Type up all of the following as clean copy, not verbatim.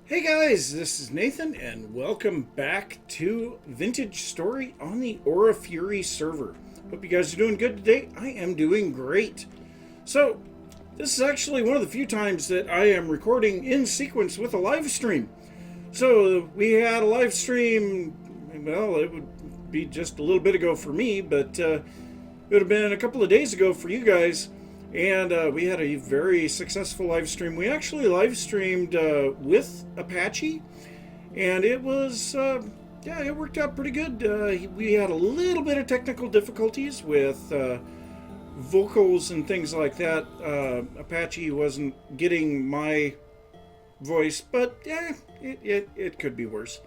Hey guys, this is Nathan, and welcome back to Vintage Story on the Aura Fury server. Hope you guys are doing good today. I am doing great. So, this is actually one of the few times that I am recording in sequence with a live stream. So, we had a live stream, well, it would be just a little bit ago for me, but it would have been a couple of days ago for you guys. And we had a very successful live stream. We actually live streamed with Apache, and it was, yeah, it worked out pretty good. We had a little bit of technical difficulties with vocals and things like that. Apache wasn't getting my voice, but yeah, it could be worse.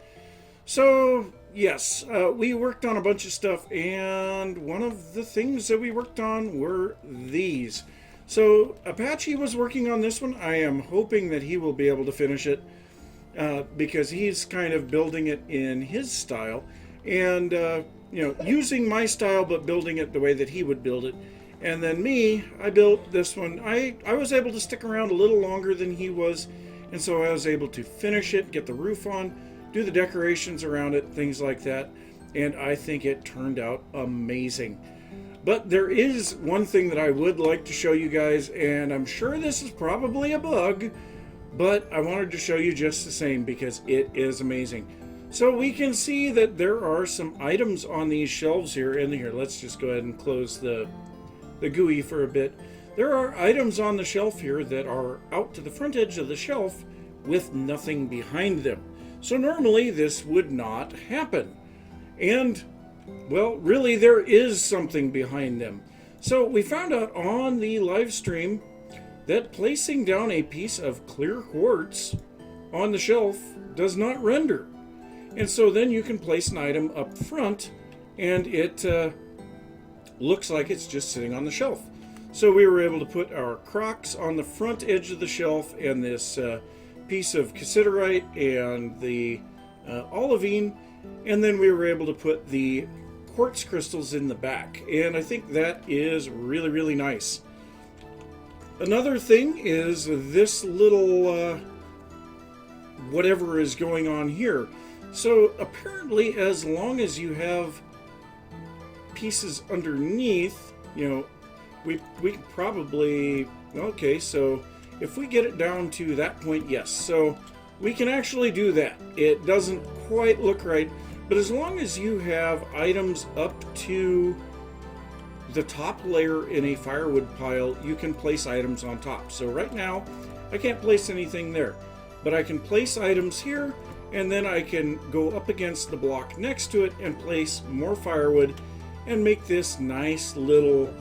So, yes, we worked on a bunch of stuff, and one of the things that we worked on were these. So, Apache was working on this one. I am hoping that he will be able to finish it, because he's kind of building it in his style, and, using my style, but building it the way that he would build it. And then me, I built this one. I was able to stick around a little longer than he was, and so I was able to finish it, get the roof on, do the decorations around it, things like that, and I think it turned out amazing. But there is one thing that I would like to show you guys, and I'm sure this is probably a bug, but I wanted to show you just the same because it is amazing. So we can see that there are some items on these shelves here. And here, let's just go ahead and close the GUI for a bit. There are items on the shelf here that are out to the front edge of the shelf with nothing behind them. So normally this would not happen. And, well, really there is something behind them. So we found out on the live stream that placing down a piece of clear quartz on the shelf does not render. And so then you can place an item up front and it looks like it's just sitting on the shelf. So we were able to put our Crocs on the front edge of the shelf and this piece of cassiterite and the olivine, and then we were able to put the quartz crystals in the back, and I think that is really, really nice. Another thing is this little whatever is going on here. So apparently as long as you have pieces underneath, we could probably, okay, so if we get it down to that point, yes. So we can actually do that. It doesn't quite look right, but as long as you have items up to the top layer in a firewood pile, you can place items on top. So right now, I can't place anything there, but I can place items here, and then I can go up against the block next to it and place more firewood and make this nice little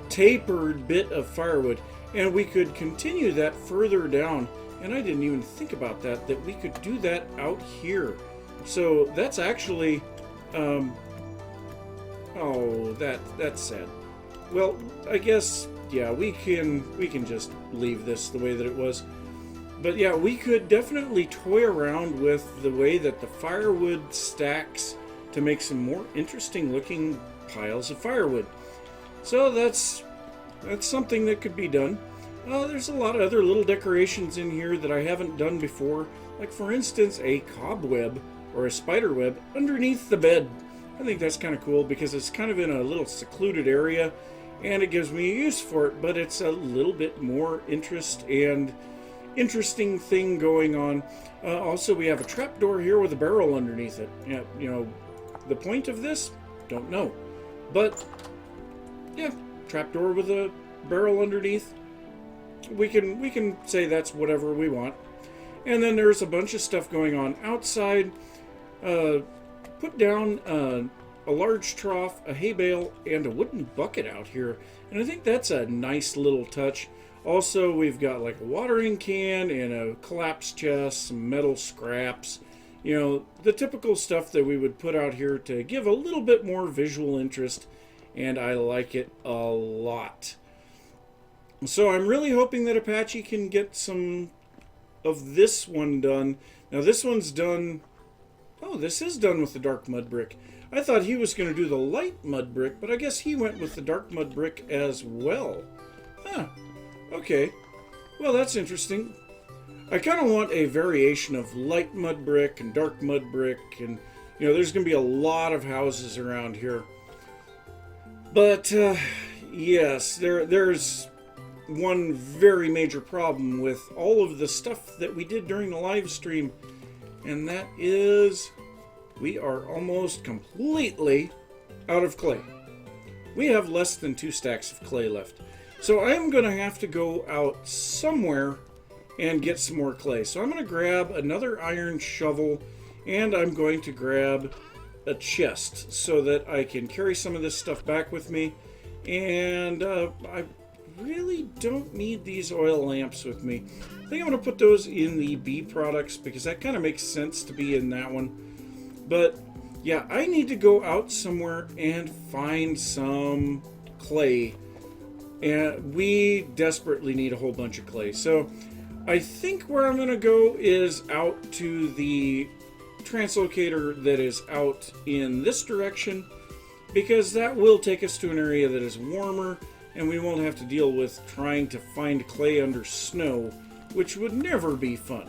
tapered bit of firewood. And we could continue that further down, and I didn't even think about that we could do that out here. So that's actually oh, that's sad. Well, I guess, yeah, we can just leave this the way that it was. But yeah, we could definitely toy around with the way that the firewood stacks to make some more interesting looking piles of firewood. So that's something that could be done. There's a lot of other little decorations in here that I haven't done before. Like, for instance, a cobweb or a spider web underneath the bed. I think that's kind of cool because it's kind of in a little secluded area and it gives me a use for it, but it's a little bit more interest and interesting thing going on. Also, we have a trapdoor here with a barrel underneath it. Yeah, the point of this, don't know. But, yeah, trapdoor with a barrel underneath. We can say that's whatever we want. And then there's a bunch of stuff going on outside. Put down a large trough, a hay bale, and a wooden bucket out here. And I think that's a nice little touch. Also, we've got like a watering can and a collapsed chest, some metal scraps. The typical stuff that we would put out here to give a little bit more visual interest. And I like it a lot. So I'm really hoping that Apache can get some of this one done. Now this one's done. Oh, this is done with the dark mud brick. I thought he was going to do the light mud brick, but I guess he went with the dark mud brick as well. Huh. Okay. Well, that's interesting. I kind of want a variation of light mud brick and dark mud brick, and there's going to be a lot of houses around here. But yes, there's one very major problem with all of the stuff that we did during the live stream, and that is we are almost completely out of clay. We have less than 2 stacks of clay left. So I am going to have to go out somewhere and get some more clay. So I'm going to grab another iron shovel, and I'm going to grab a chest so that I can carry some of this stuff back with me. And I really don't need these oil lamps with me. I think I'm going to put those in the B products because that kind of makes sense to be in that one. But yeah, I need to go out somewhere and find some clay. And we desperately need a whole bunch of clay. So I think where I'm going to go is out to the translocator that is out in this direction, because that will take us to an area that is warmer and we won't have to deal with trying to find clay under snow, which would never be fun.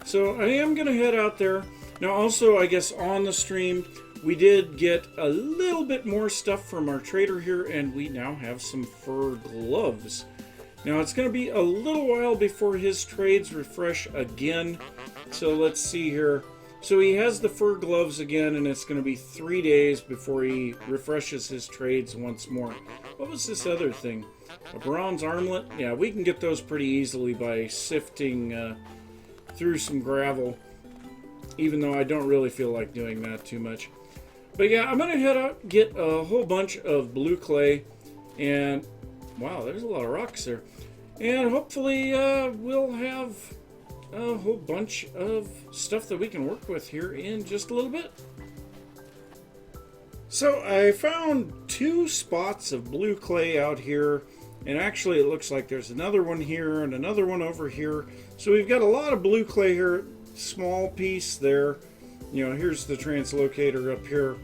So I am going to head out there. Now also, I guess on the stream, we did get a little bit more stuff from our trader here, and we now have some fur gloves. Now it's going to be a little while before his trades refresh again. So let's see here. So he has the fur gloves again, and it's going to be 3 days before he refreshes his trades once more. What was this other thing? A bronze armlet? Yeah, we can get those pretty easily by sifting through some gravel, even though I don't really feel like doing that too much. But yeah, I'm going to head out, get a whole bunch of blue clay, and wow, there's a lot of rocks there. And hopefully we'll have a whole bunch of stuff that we can work with here in just a little bit. So I found 2 spots of blue clay out here, and actually it looks like there's another one here and another one over here. So we've got a lot of blue clay here, small piece there. Here's the translocator up here.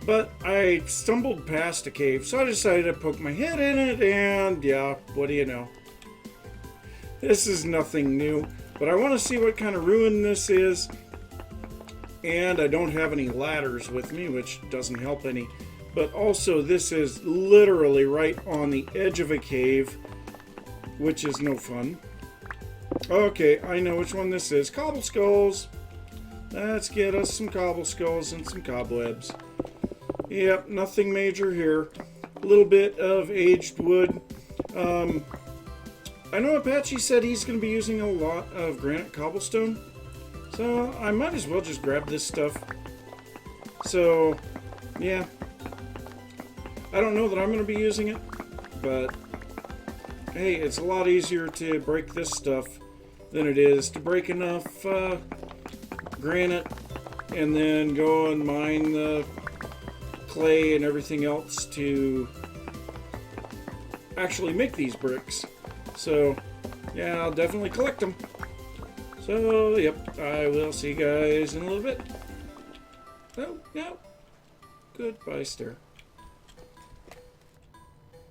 But I stumbled past a cave, so I decided to poke my head in it, and yeah, what do you know? This is nothing new. But I want to see what kind of ruin this is. And I don't have any ladders with me, which doesn't help any. But also, this is literally right on the edge of a cave, which is no fun. Okay, I know which one this is. Cobble skulls. Let's get us some cobble skulls and some cobwebs. Yep, nothing major here. A little bit of aged wood. I know Apache said he's going to be using a lot of granite cobblestone, so I might as well just grab this stuff. So, yeah. I don't know that I'm going to be using it, but hey, it's a lot easier to break this stuff than it is to break enough granite and then go and mine the clay and everything else to actually make these bricks. So, yeah, I'll definitely collect them. So, yep, I will see you guys in a little bit. Oh, yeah. Goodbye, Star.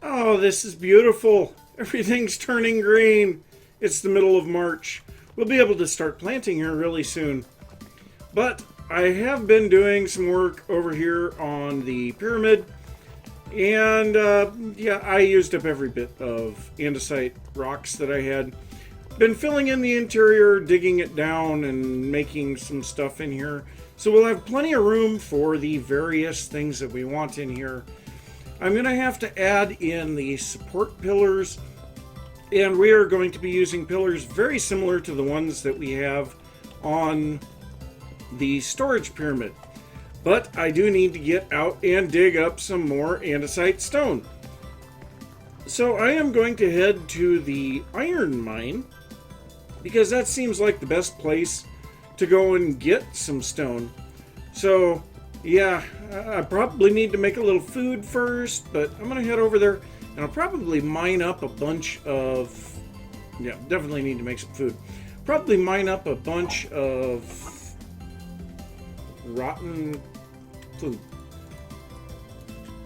Oh, this is beautiful. Everything's turning green. It's the middle of March. We'll be able to start planting here really soon. But I have been doing some work over here on the pyramid. And yeah, I used up every bit of andesite rocks that I had. Been filling in the interior, digging it down, and making some stuff in here. So we'll have plenty of room for the various things that we want in here. I'm going to have to add in the support pillars. And we are going to be using pillars very similar to the ones that we have on the storage pyramid. But I do need to get out and dig up some more andesite stone. So I am going to head to the iron mine, because that seems like the best place to go and get some stone. So yeah, I probably need to make a little food first, but I'm going to head over there and I'll probably mine up a bunch of... Yeah, definitely need to make some food. Probably mine up a bunch of rotten food.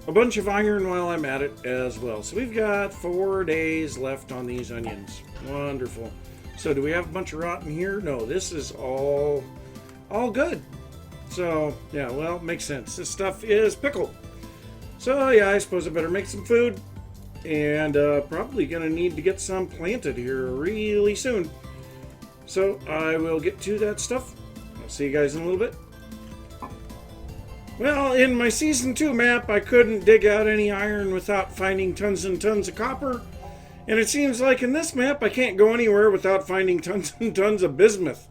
A bunch of iron while I'm at it as well. So we've got 4 days left on these onions. Wonderful. So do we have a bunch of rotten here? No, this is all good. So yeah, well, makes sense. This stuff is pickled. So yeah, I suppose I better make some food, and probably gonna need to get some planted here really soon. So I will get to that stuff. I'll see you guys in a little bit. Well, in my Season 2 map, I couldn't dig out any iron without finding tons and tons of copper. And it seems like in this map, I can't go anywhere without finding tons and tons of bismuth.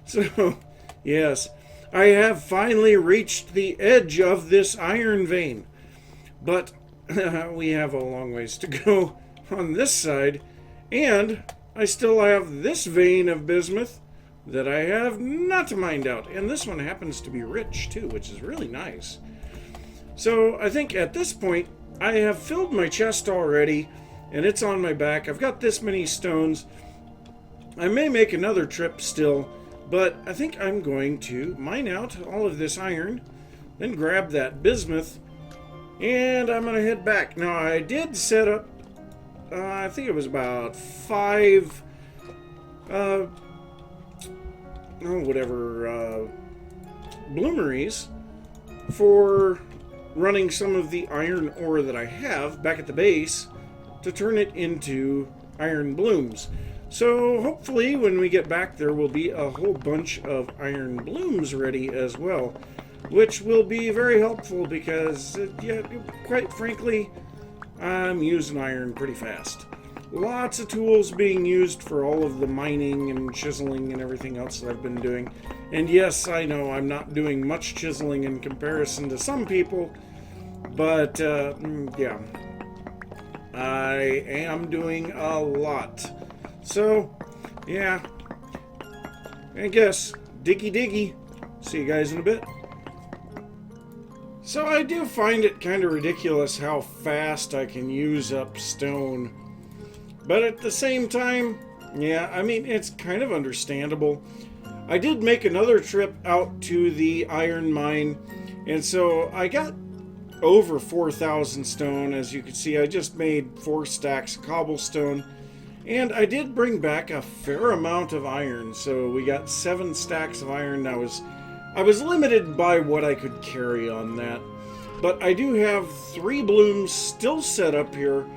So, yes, I have finally reached the edge of this iron vein. But we have a long ways to go on this side. And I still have this vein of bismuth that I have not mined out. And this one happens to be rich too, which is really nice. So I think at this point, I have filled my chest already, and it's on my back. I've got this many stones. I may make another trip still, but I think I'm going to mine out all of this iron, then grab that bismuth, and I'm going to head back. Now, I did set up, I think it was about 5, bloomeries for running some of the iron ore that I have back at the base to turn it into iron blooms. So hopefully when we get back there will be a whole bunch of iron blooms ready as well, which will be very helpful because, yeah, quite frankly, I'm using iron pretty fast. Lots of tools being used for all of the mining and chiseling and everything else that I've been doing. And yes, I know I'm not doing much chiseling in comparison to some people, but yeah, I am doing a lot. So, yeah, I guess, diggy diggy. See you guys in a bit. So I do find it kind of ridiculous how fast I can use up stone. But at the same time, yeah, I mean, it's kind of understandable. I did make another trip out to the iron mine, and so I got over 4,000 stone. As you can see, I just made 4 stacks of cobblestone, and I did bring back a fair amount of iron. So we got 7 stacks of iron. I was limited by what I could carry on that, but I do have 3 blooms still set up here.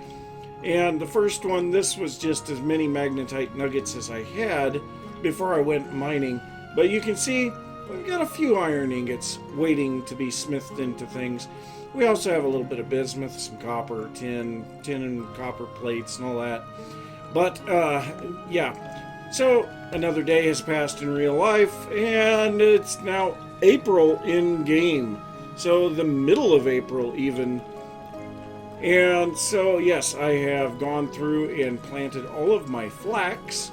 And the first one, this was just as many magnetite nuggets as I had before I went mining. But you can see we've got a few iron ingots waiting to be smithed into things. We also have a little bit of bismuth, some copper, tin and copper plates and all that. But yeah, so another day has passed in real life, and it's now April in game. So the middle of April even. And so, yes, I have gone through and planted all of my flax,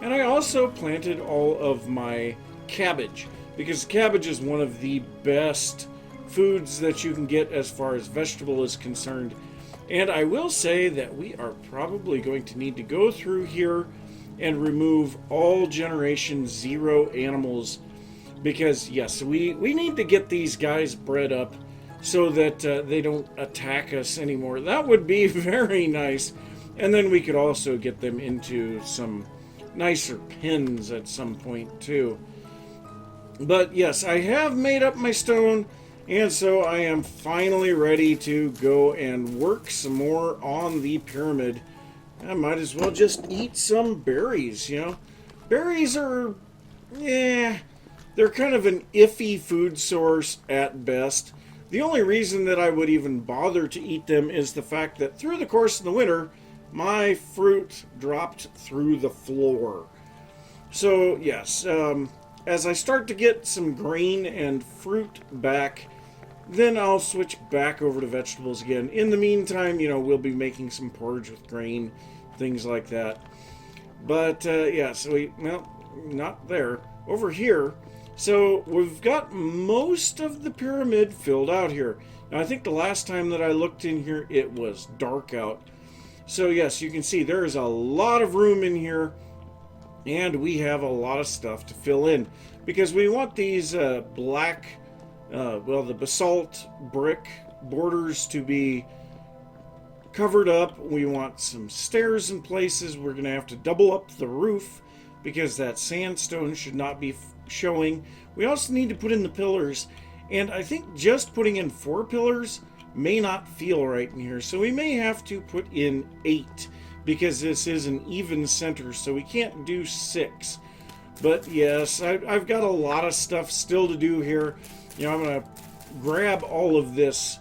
and I also planted all of my cabbage, because cabbage is one of the best foods that you can get as far as vegetable is concerned. And I will say that we are probably going to need to go through here and remove all Generation 0 animals, because, yes, we need to get these guys bred up so that they don't attack us anymore. That would be very nice. And then we could also get them into some nicer pens at some point too. But yes, I have made up my stone, and so I am finally ready to go and work some more on the pyramid. I might as well just eat some berries, you know. Berries are, they're kind of an iffy food source at best. The only reason that I would even bother to eat them is the fact that through the course of the winter, my fruit dropped through the floor. So, yes, as I start to get some grain and fruit back, then I'll switch back over to vegetables again. In the meantime, you know, we'll be making some porridge with grain, things like that. But, yeah, so well, not there. Over here. So we've got most of the pyramid filled out here. Now I think the last time that I looked in here, it was dark out. So yes, you can see there is a lot of room in here, and we have a lot of stuff to fill in, because we want these black, the basalt brick borders to be covered up. We want some stairs in places. We're going to have to double up the roof because that sandstone should not be showing. We also need to put in the pillars, and I think just putting in 4 pillars may not feel right in here, so we may have to put in 8 because this is an even center, so we can't do 6. But yes, I've got a lot of stuff still to do here. You know, I'm going to grab all of this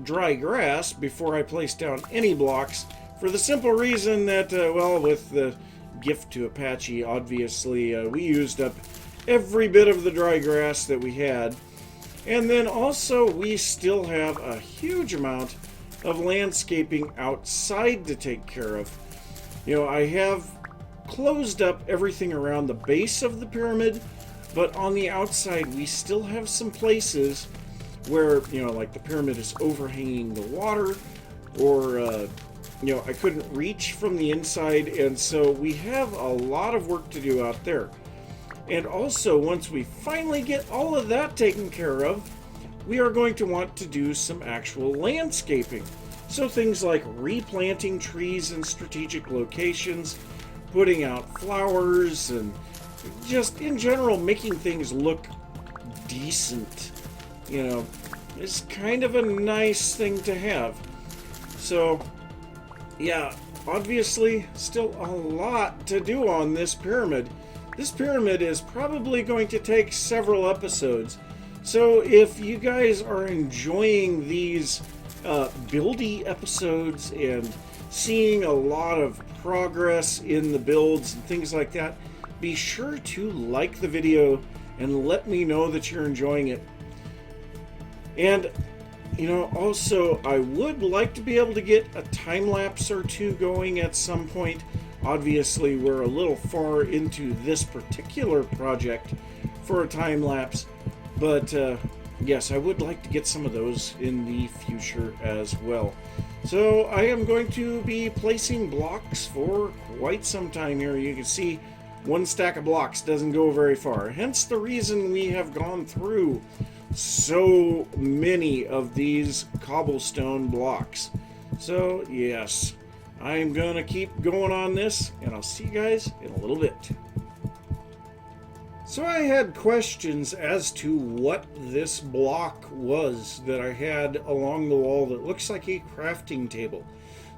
dry grass before I place down any blocks, for the simple reason that, well, with the gift to Apache, obviously, we used up every bit of the dry grass that we had. And then also, we still have a huge amount of landscaping outside to take care of. You know, I have closed up everything around the base of the pyramid, but on the outside, we still have some places where, you know, like the pyramid is overhanging the water, or, you know, I couldn't reach from the inside, and so we have a lot of work to do out there. And also, once we finally get all of that taken care of, we are going to want to do some actual landscaping. So things like replanting trees in strategic locations, putting out flowers, and just in general making things look decent. You know, it's kind of a nice thing to have. So, yeah, obviously still a lot to do on this pyramid. This pyramid is probably going to take several episodes. So if you guys are enjoying these buildy episodes and seeing a lot of progress in the builds and things like that, be sure to like the video and let me know that you're enjoying it. And, you know, also, I would like to be able to get a time lapse or 2 going at some point. Obviously, we're a little far into this particular project for a time lapse, but yes, I would like to get some of those in the future as well. So I am going to be placing blocks for quite some time here. You can see one stack of blocks doesn't go very far, hence the reason we have gone through so many of these cobblestone blocks. So yes, I'm going to keep going on this, and I'll see you guys in a little bit. So I had questions as to what this block was that I had along the wall that looks like a crafting table.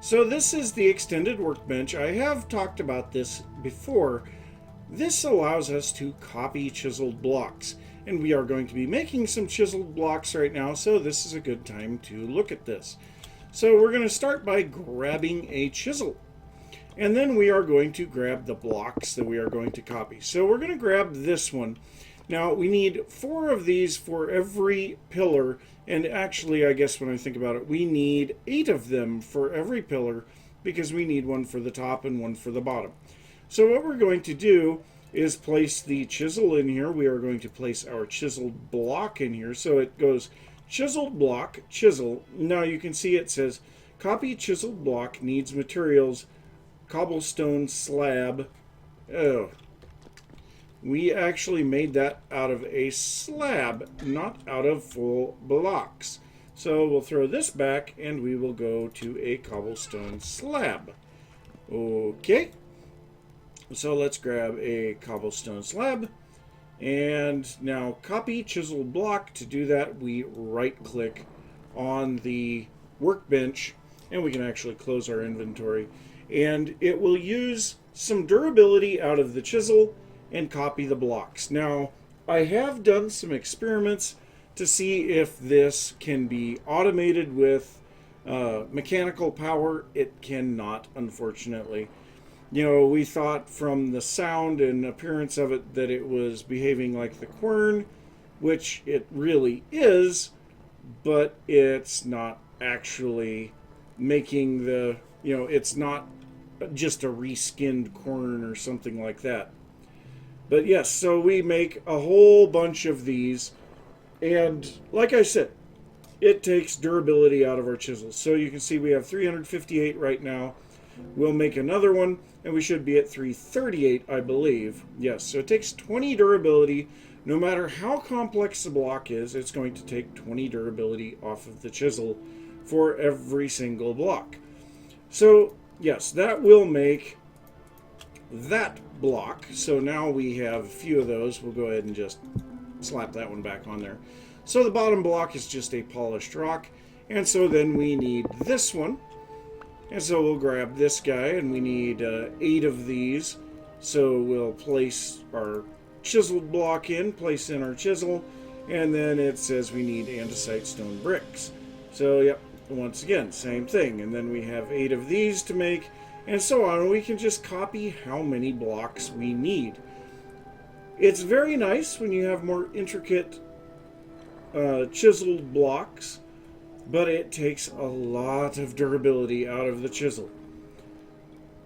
So this is the extended workbench. I have talked about this before. This allows us to copy chiseled blocks, and we are going to be making some chiseled blocks right now, so this is a good time to look at this. So we're going to start by grabbing a chisel, and then we are going to grab the blocks that we are going to copy. So we're going to grab this one. Now we need 4 of these for every pillar, and actually I guess when I think about it, we need 8 of them for every pillar, because we need one for the top and one for the bottom. So what we're going to do is place the chisel in here. We are going to place our chiseled block in here, so it goes chiseled block, chisel. Now you can see it says copy chiseled block, needs materials, cobblestone slab. Oh, we actually made that out of a slab, not out of full blocks. So we'll throw this back and we will go to a cobblestone slab. Okay, so let's grab a cobblestone slab. And now copy chiseled block. To do that, we right click on the workbench, and we can actually close our inventory, and it will use some durability out of the chisel and copy the blocks. Now I have done some experiments to see if this can be automated with mechanical power. It cannot, unfortunately. You know, we thought from the sound and appearance of it that it was behaving like the quern, which it really is, but it's not actually making the, you know, it's not just a reskinned quern or something like that. But yes, so we make a whole bunch of these, and like I said, it takes durability out of our chisels. So you can see we have 358 right now. We'll make another one, and we should be at 338, I believe. Yes, so it takes 20 durability. No matter how complex the block is, it's going to take 20 durability off of the chisel for every single block. So, yes, that will make that block. So now we have a few of those. We'll go ahead and just slap that one back on there. So the bottom block is just a polished rock. And so then we need this one. And so we'll grab this guy, and we need 8 of these. So we'll place our chiseled block in, place in our chisel, and then it says we need andesite stone bricks. So yep, once again, same thing. And then we have 8 of these to make, and so on. And we can just copy how many blocks we need. It's very nice when you have more intricate chiseled blocks, but it takes a lot of durability out of the chisel.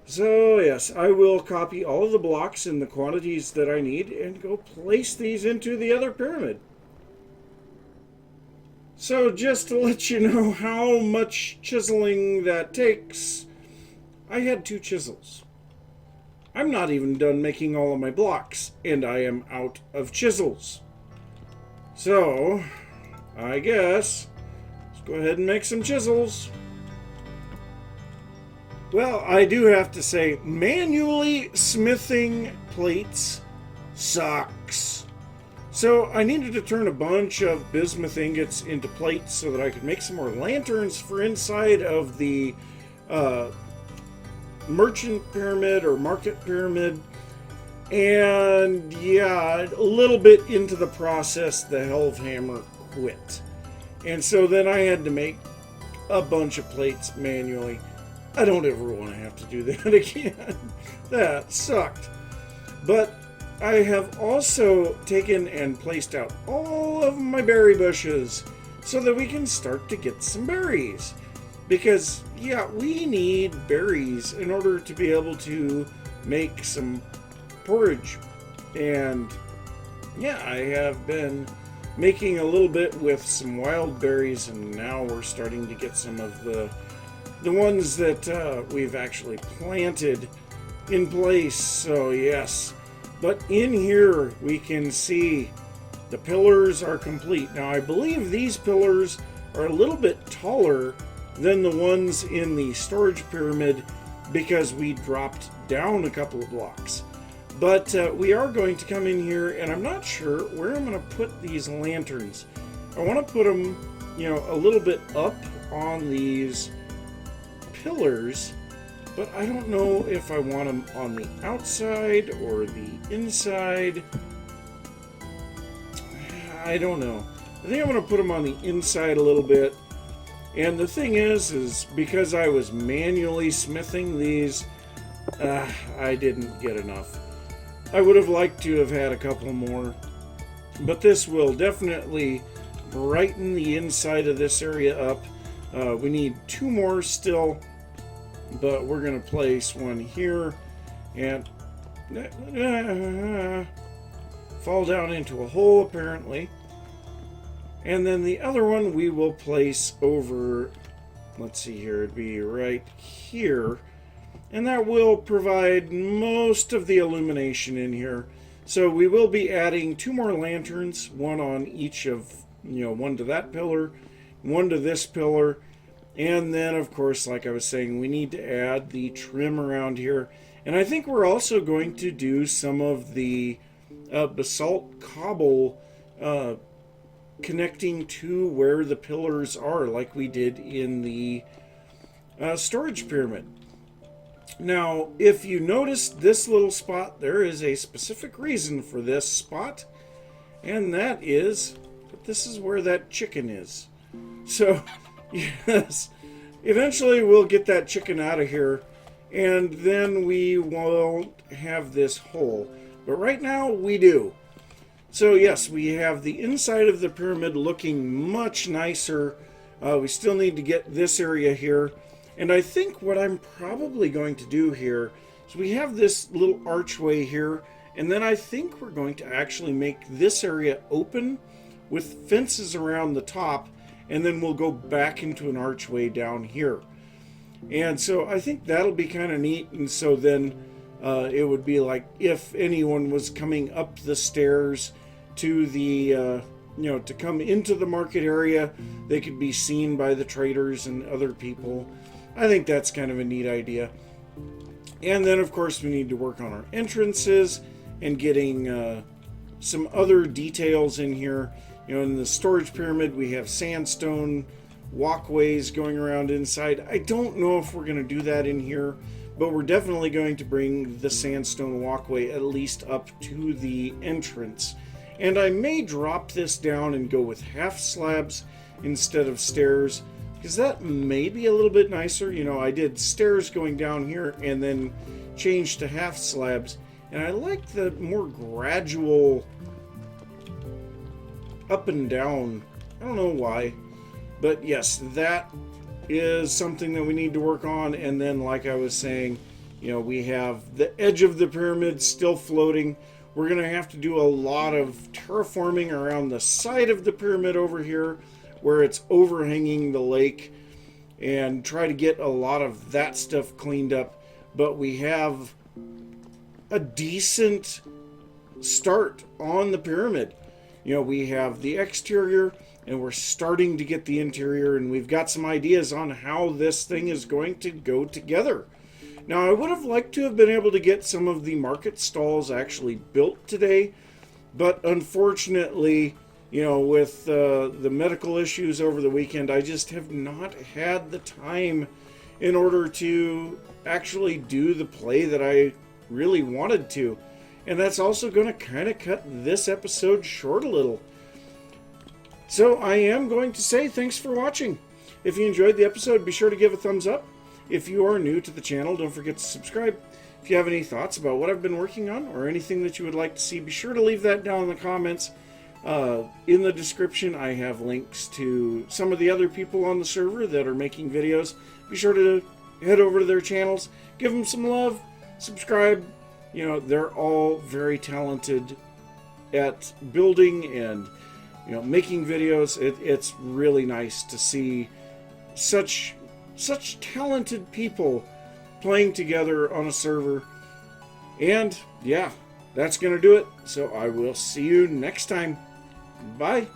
So yes, I will copy all of the blocks in the quantities that I need and go place these into the other pyramid. So just to let you know how much chiseling that takes, I had 2 chisels. I'm not even done making all of my blocks, and I am out of chisels. So, I guess, let's go ahead and make some chisels. Well, I do have to say, manually smithing plates sucks. So I needed to turn a bunch of bismuth ingots into plates so that I could make some more lanterns for inside of the merchant pyramid or market pyramid. And yeah, a little bit into the process, the Helvhammer quit. And so then I had to make a bunch of plates manually. I don't ever want to have to do that again. That sucked. But I have also taken and placed out all of my berry bushes so that we can start to get some berries. Because, yeah, we need berries in order to be able to make some porridge. And, yeah, I have been making a little bit with some wild berries, and now we're starting to get some of the ones that we've actually planted in place. So yes, but in here we can see the pillars are complete. Now I believe these pillars are a little bit taller than the ones in the storage pyramid because we dropped down a couple of blocks. But we are going to come in here, and I'm not sure where I'm going to put these lanterns. I want to put them, a little bit up on these pillars, but I don't know if I want them on the outside or the inside. I don't know. I think I'm going to put them on the inside a little bit. And the thing is because I was manually smithing these, I didn't get enough. I would have liked to have had a couple more, but this will definitely brighten the inside of this area up. We need 2 more still, but we're going to place one here and fall down into a hole apparently. And then the other one we will place over, let's see here, it'd be right here. And that will provide most of the illumination in here. So we will be adding 2 more lanterns, one on each of, one to that pillar, one to this pillar. And then, of course, like I was saying, we need to add the trim around here. And I think we're also going to do some of the basalt cobble connecting to where the pillars are, like we did in the storage pyramid. Now, if you notice this little spot, there is a specific reason for this spot, and that is that this is where that chicken is. So, yes, eventually we'll get that chicken out of here, and then we won't have this hole. But right now, we do. So, yes, we have the inside of the pyramid looking much nicer. We still need to get this area here. And I think what I'm probably going to do here is we have this little archway here, and then I think we're going to actually make this area open with fences around the top, and then we'll go back into an archway down here. And so I think that'll be kind of neat. And so then it would be like if anyone was coming up the stairs to the to come into the market area, they could be seen by the traders and other people. I think that's kind of a neat idea. And then, of course, we need to work on our entrances and getting some other details in here. You know, in the storage pyramid, we have sandstone walkways going around inside. I don't know if we're going to do that in here, but we're definitely going to bring the sandstone walkway at least up to the entrance. And I may drop this down and go with half slabs instead of stairs, because that may be a little bit nicer. You know, I did stairs going down here and then changed to half slabs, and I like the more gradual up and down. I don't know why, but yes, that is something that we need to work on. And then, like I was saying, you know, we have the edge of the pyramid still floating. We're going to have to do a lot of terraforming around the side of the pyramid over here where it's overhanging the lake, and try to get a lot of that stuff cleaned up. But we have a decent start on the pyramid. You know, we have the exterior and we're starting to get the interior, and we've got some ideas on how this thing is going to go together. Now, I would have liked to have been able to get some of the market stalls actually built today, but unfortunately, you know, with the medical issues over the weekend, I just have not had the time in order to actually do the play that I really wanted to. And that's also going to kind of cut this episode short a little. So I am going to say thanks for watching. If you enjoyed the episode, be sure to give a thumbs up. If you are new to the channel, don't forget to subscribe. If you have any thoughts about what I've been working on or anything that you would like to see, be sure to leave that down in the comments. In the description, I have links to some of the other people on the server that are making videos. Be sure to head over to their channels, give them some love, subscribe. You know, they're all very talented at building and, you know, making videos. It's really nice to see such talented people playing together on a server. And yeah, that's gonna do it. So I will see you next time. Bye.